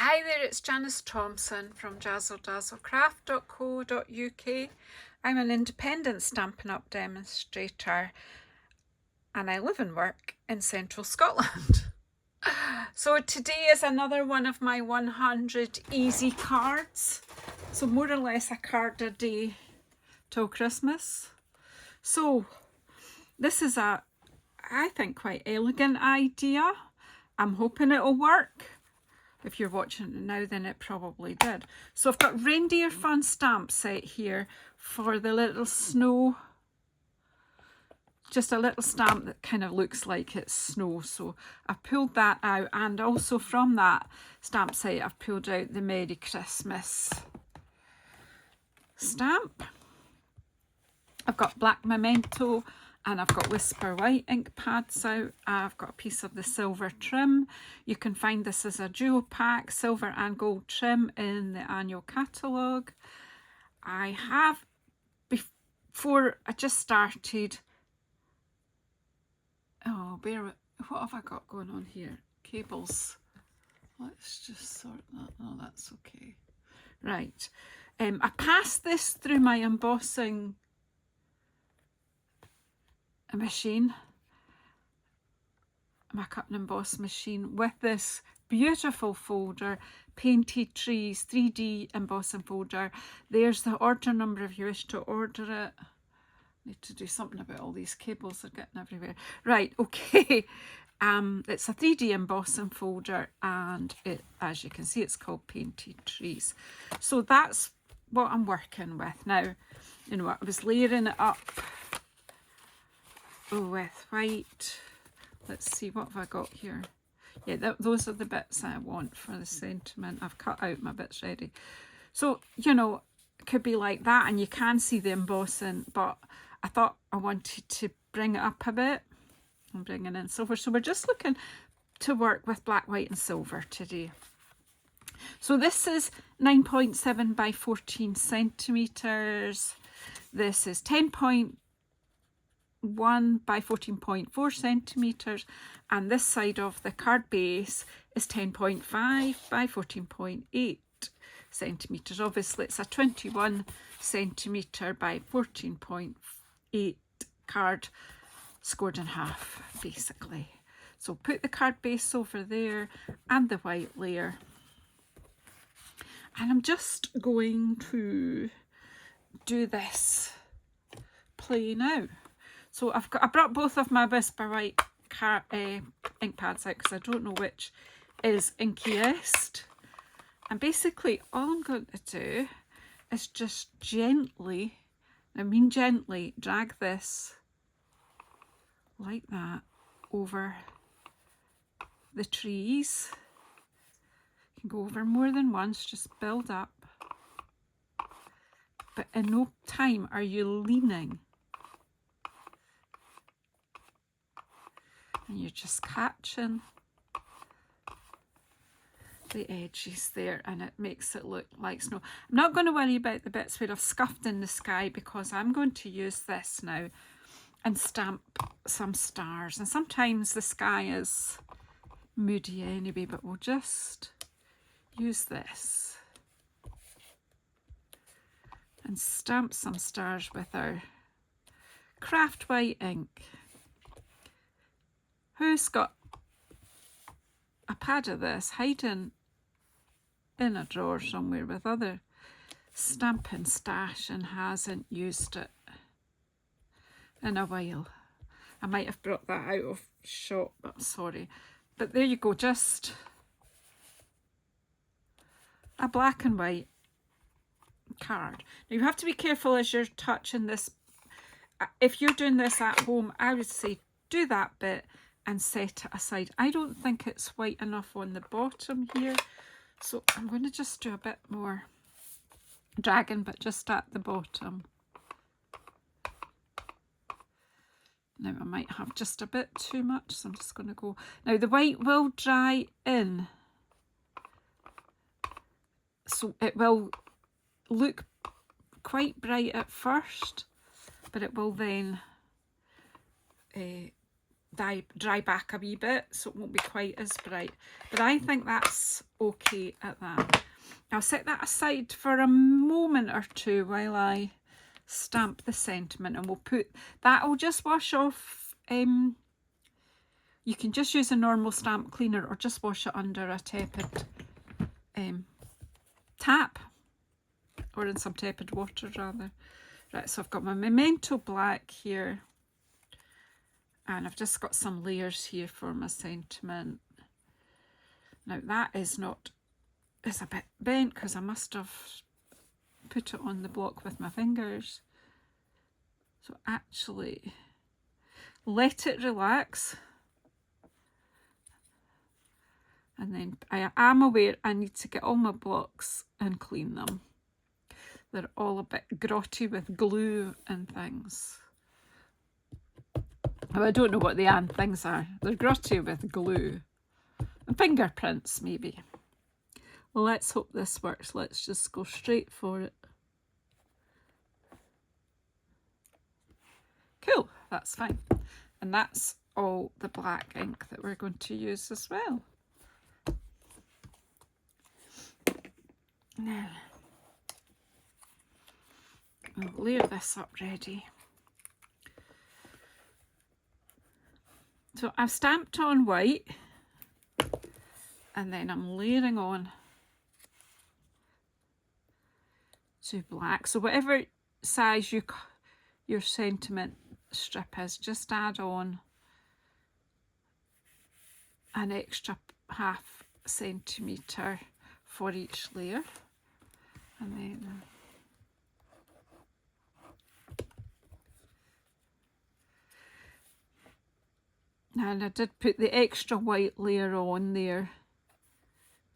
Hi there, it's Janice Thompson from JazzleDazzleCraft.co.uk. I'm an independent Stampin' Up demonstrator and I live and work in central Scotland. So today is another one of my 100 easy cards. So more or less a card a day till Christmas. So this is a, I think, quite elegant idea. I'm hoping it'll work. If you're watching it now, then it probably did. So I've got Reindeer Fun stamp set here for the little snow. Just a little stamp that kind of looks like it's snow. So I pulled that out, and also from that stamp set I've pulled out the Merry Christmas stamp. I've got black memento and I've got Whisper White ink pads out. I've got a piece of the silver trim. You can find this as a duo pack, silver and gold trim, in the annual catalogue. I have, before I just started, what have I got going on here? Cables. Let's just sort that. Oh, that's okay. Right. I passed this through my embossing machine, my cut and emboss machine, with this beautiful folder, Painted Trees 3D embossing folder. There's the order number if you wish to order it. Need to do something about all these cables, they're getting everywhere. Right, okay. It's a 3D embossing folder, and it, as you can see, it's called Painted Trees. So that's what I'm working with now. You know, I was layering it up with white. Let's see, what have I got here? Yeah, those are the bits I want for the sentiment. I've cut out my bits ready. So, you know, it could be like that, and you can see the embossing, but I thought I wanted to bring it up a bit. I'm bringing in silver. So we're just looking to work with black, white and silver today. So this is 9.7 by 14 centimetres. This is 10.1 by 14.4 centimetres, and this side of the card base is 10.5 by 14.8 centimetres. Obviously it's a 21 centimetre by 14.8 card, scored in half basically. So put the card base over there and the white layer, and I'm just going to do this play now. So I brought both of my Whisper White ink pads out because I don't know which is inkiest. And basically all I'm going to do is just gently, I mean gently, drag this like that over the trees. You can go over more than once, just build up. But in no time are you leaning. And you're just catching the edges there, and it makes it look like snow. I'm not going to worry about the bits where I've scuffed in the sky, because I'm going to use this now and stamp some stars. And sometimes the sky is moody anyway, but we'll just use this and stamp some stars with our craft white ink. Who's got a pad of this hiding in a drawer somewhere with other Stampin' stash and hasn't used it in a while? I might have brought that out of shop, but sorry. But there you go, just a black and white card. Now you have to be careful as you're touching this. If you're doing this at home, I would say do that bit and set it aside. I don't think it's white enough on the bottom here, so I'm going to just do a bit more dragging, but just at the bottom. Now I might have just a bit too much, so I'm just going to go. Now the white will dry in, so it will look quite bright at first, but it will then dry back a wee bit, so it won't be quite as bright. But I think that's okay at that. I'll set that aside for a moment or two while I stamp the sentiment, and we'll put that. I'll just wash off. You can just use a normal stamp cleaner or just wash it under a tepid tap, or in some tepid water rather. Right, so I've got my Memento Black here, and I've just got some layers here for my sentiment. Now that is not, it's a bit bent because I must have put it on the block with my fingers. So actually, let it relax. And then I am aware I need to get all my blocks and clean them. They're all a bit grotty with glue and things. Well, I don't know what the things are. They're grotty with glue. And fingerprints, maybe. Well, let's hope this works. Let's just go straight for it. Cool, that's fine. And that's all the black ink that we're going to use as well. Now, I'll layer this up ready. So I've stamped on white, and then I'm layering on to black. So whatever size your sentiment strip is, just add on an extra ½ centimetre for each layer. And then and I did put the extra white layer on there,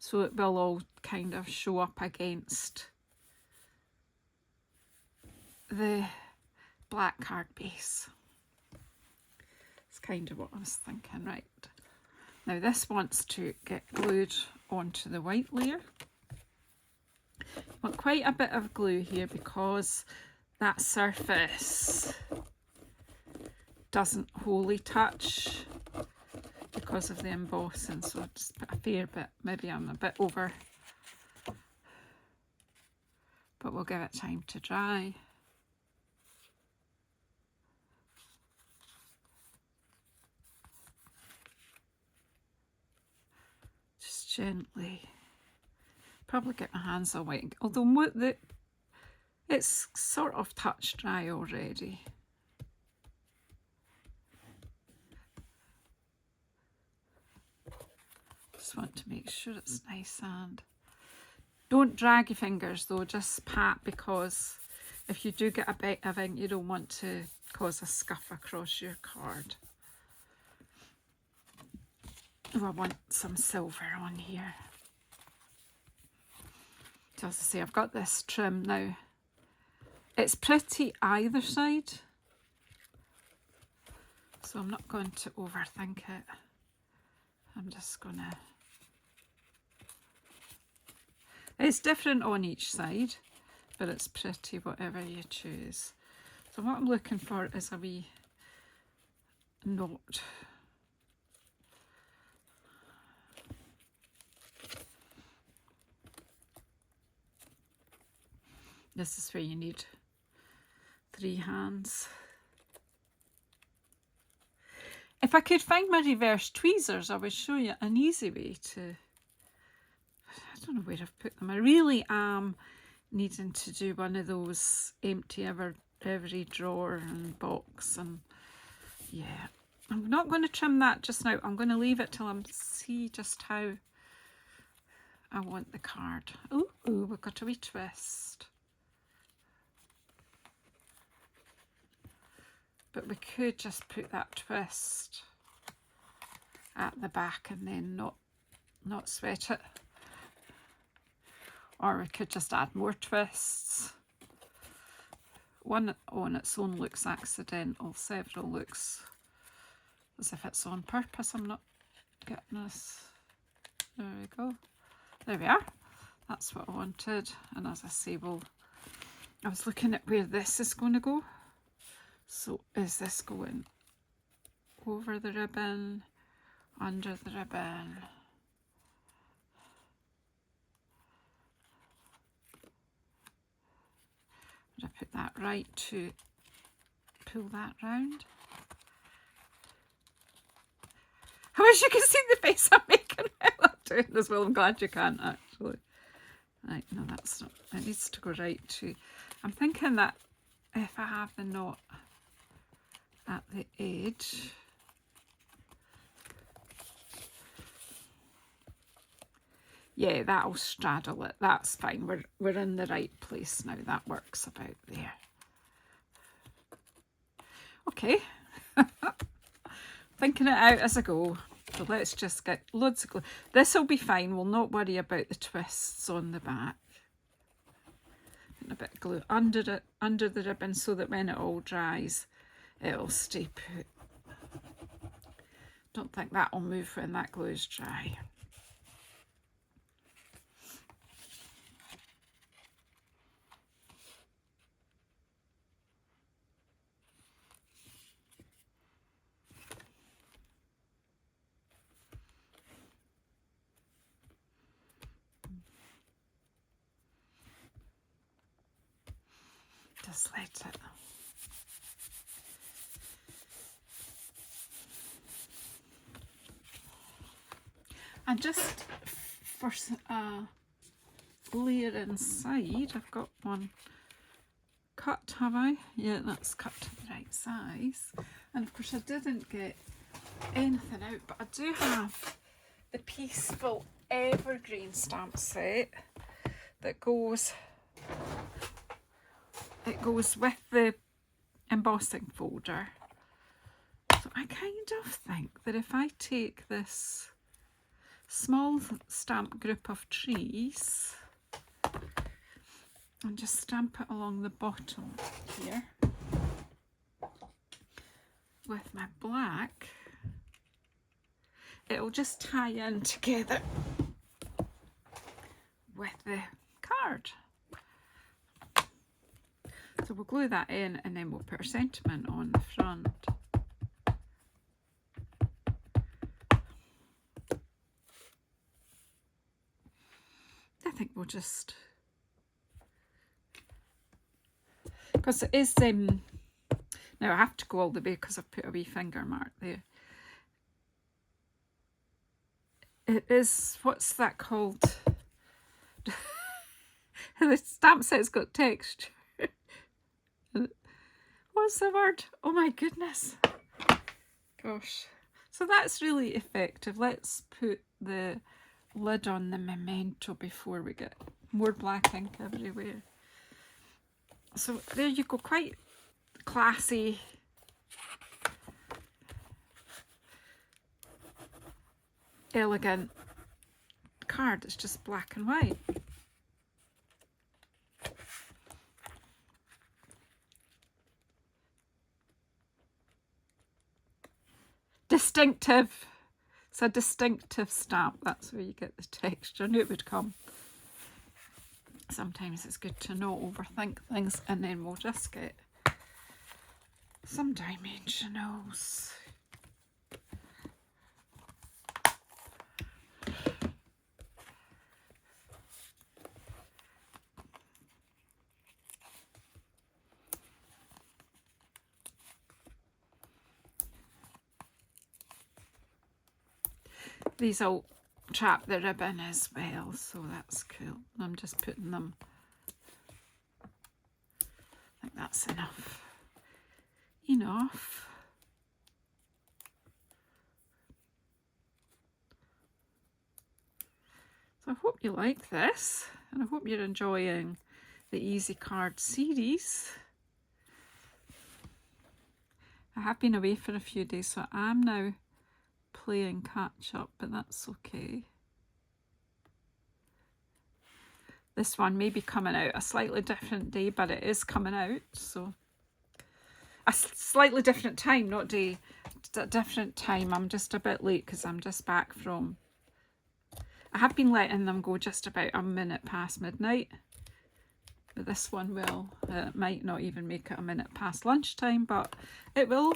so it will all kind of show up against the black card base. It's kind of what I was thinking, right? Now this wants to get glued onto the white layer. Want quite a bit of glue here because that surface doesn't wholly touch because of the embossing, so I'll just put a fair bit. Maybe I'm a bit over, but we'll give it time to dry. Just gently. Probably get my hands all wet, although it's sort of touch dry already. Just want to make sure it's nice, and don't drag your fingers though, just pat, because if you do get a bit of ink, you don't want to cause a scuff across your card. Oh, I want some silver on here. So as I say, I've got this trim now. It's pretty either side, so I'm not going to overthink it. I'm just gonna, it's different on each side, but it's pretty whatever you choose. So what I'm looking for is a wee knot. This is where you need 3 hands. If I could find my reverse tweezers, I would show you an easy way to, I don't know where I've put them. I really am needing to do one of those empty every drawer and box, and yeah. I'm not going to trim that just now. I'm going to leave it till I see just how I want the card. Oh, we've got a wee twist. But we could just put that twist at the back and then not sweat it. Or we could just add more twists. One on its own looks accidental, several looks as if it's on purpose. I'm not getting this. There we go. There we are. That's what I wanted. And as I say, I was looking at where this is going to go. So is this going over the ribbon, under the ribbon. I put that right to pull that round. I wish you could see the face I'm making while I'm doing this. Well, I'm glad you can't actually. Right, no, that's not, it needs to go right to, I'm thinking that if I have the knot at the edge, yeah, that'll straddle it. That's fine. We're in the right place now. That works about there. Okay. Thinking it out as I go. So let's just get loads of glue. This will be fine. We'll not worry about the twists on the back. And a bit of glue under it, under the ribbon, so that when it all dries, it'll stay put. Don't think that'll move when that glue is dry. Just let it. And just for layer inside, I've got one cut, have I? Yeah, that's cut to the right size. And of course I didn't get anything out, but I do have the Peaceful Evergreen stamp set that goes, it goes with the embossing folder. So I kind of think that if I take this small stamp group of trees and just stamp it along the bottom here with my black, it'll just tie in together with the card. So we'll glue that in and then we'll put our sentiment on the front. I think we'll just, because it is, now I have to go all the way because I've put a wee finger mark there. It is, what's that called? The stamp set's got texture. What's the word? Oh my goodness. Gosh. So that's really effective. Let's put the lid on the memento before we get more black ink everywhere. So there you go, quite classy. Elegant card. It's just black and white. Distinctive. It's a distinctive stamp. That's where you get the texture. I knew it would come. Sometimes it's good to not overthink things, and then we'll just get some dimensionals. These will trap the ribbon as well, so that's cool. I'm just putting them, I think that's enough. Enough. So I hope you like this, and I hope you're enjoying the Easy Card series. I have been away for a few days, so I'm now playing catch up, but that's okay. This one may be coming out a slightly different day, but it is coming out, so a slightly different time, not day, a different time. I'm just a bit late because I'm just back from, I have been letting them go just about a minute past midnight, but this one will, it might not even make it a minute past lunchtime, but it will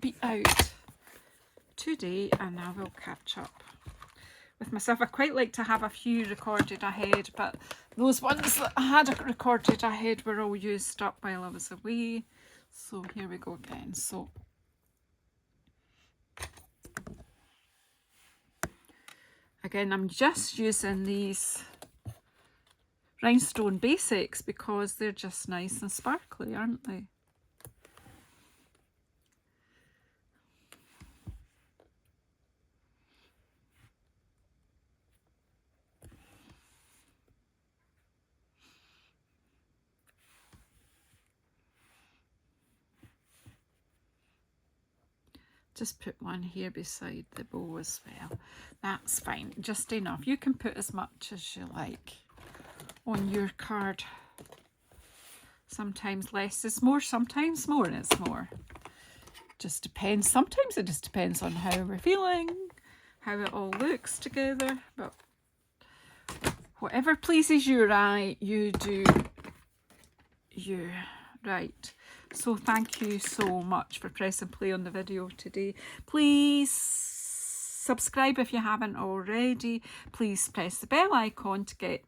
be out today, and I will catch up with myself. I quite like to have a few recorded ahead, but those ones that I had recorded ahead were all used up while I was away. So here we go again. So again, I'm just using these rhinestone basics because they're just nice and sparkly, aren't they? Just put one here beside the bow as well. That's fine, just enough. You can put as much as you like on your card. Sometimes less is more, sometimes more is more. Just depends. Sometimes it just depends on how we're feeling, how it all looks together. But whatever pleases your eye, you do you. Right. So thank you so much for pressing play on the video today. Please subscribe if you haven't already. Please press the bell icon to get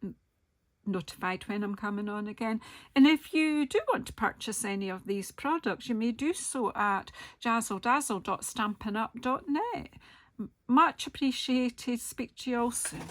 notified when I'm coming on again. And if you do want to purchase any of these products, you may do so at JazzleDazzle.stampinup.net. Much appreciated. Speak to you all soon.